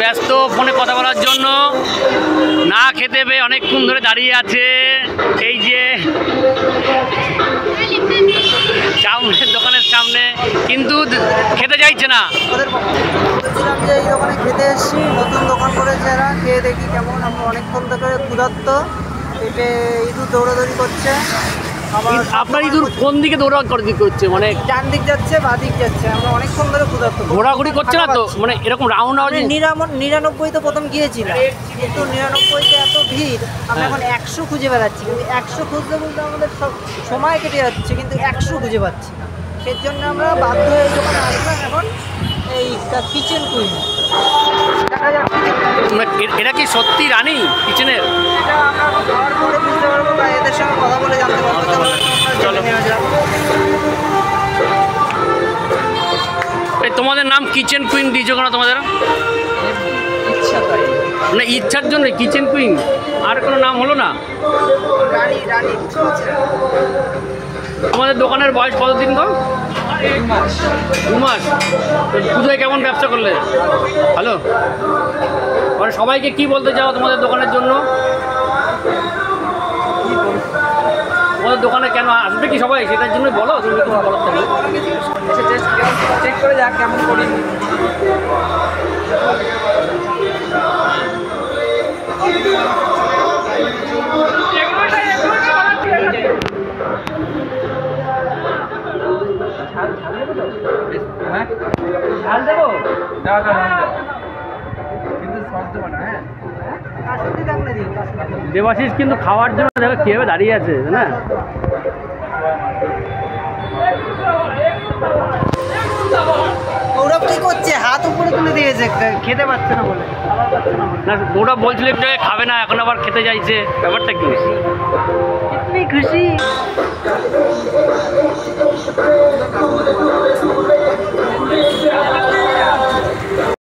ব্যস্ত ফোনে কথা বলার জন্য, না খেতে পেয়ে অনেকক্ষণ ধরে দাঁড়িয়ে আছে। এই যে চাউমিনের দোকানের সামনে, কিন্তু খেতে চাইছে না। বলছিলাম যে এই দোকানে খেতে এসেছি, নতুন দোকান করেছে এরা, খেয়ে দেখি কেমন। আমরা অনেকক্ষণ ধরে ক্ষুধার্ত, পেটে ইঁদুর দৌড়াদৌড়ি করছে। আপনার ইঁদুর কোন দিকে দৌড়াদৌড়ি করছে? মানে ডান দিক যাচ্ছে, বাঁ দিক যাচ্ছে। আমরা অনেকক্ষণ ধরে ক্ষুধার্ত, ঘোরাঘুরি করছে না তো? মানে এরকম রাউন্ড রাউন্ড 99 তো প্রথম গিয়েছিলাম, কিন্তু 99-তে এত ভিড়, আমরা এখন 100 খুঁজে বেড়াচ্ছি। কিন্তু 100 খুঁজতে খুঁজতে আমাদের সব সময় কেটে যাচ্ছে, কিন্তু 100 খুঁজে পাচ্ছি না। সেই জন্য আমরা বাধ্য হয়ে এই দোকানে আসলাম এখন, এই কিচেন কুইন। দেখা যাক এটা কি সত্যি রানী কিচেনের? এটা আমরা খাওয়ার পরে বুঝতে পারবো, বা এদের সঙ্গে কথা বলে জানতে পারবো। চলো নেওয়া যাক। তোমাদের নাম কিচেন কুইন দিয়েছো কেন তোমাদের? ইচ্ছা তাই, মানে ইচ্ছার জন্য কিচেন কুইন, আর কোনো নাম হলো না? রানী রানী। তোমাদের দোকানের বয়স কতদিন গো? 2 মাস। পুজোয় কেমন ব্যবসা করলে? ভালো। মানে সবাইকে কি বলতে চাও তোমাদের দোকানের জন্য? তোমাদের দোকানে কেন আসবে কি সবাই, সেটার জন্য বলো। তুমি কিছু বলো তো। চেক করে যাক কেমন করি। ঝাল দেবো? দেবাশিস কিন্তু খাওয়ার জন্য দেখো কীভাবে দাঁড়িয়ে আছে না? গৌরব কি করছে? হাত উপরে তুলে দিয়েছে, খেতে পারছে না বলে। না, গৌরব বলছিল একটু আগে খাবে না, এখন আবার খেতে চাইছে, ব্যাপারটা কি? ইতনি খুশি।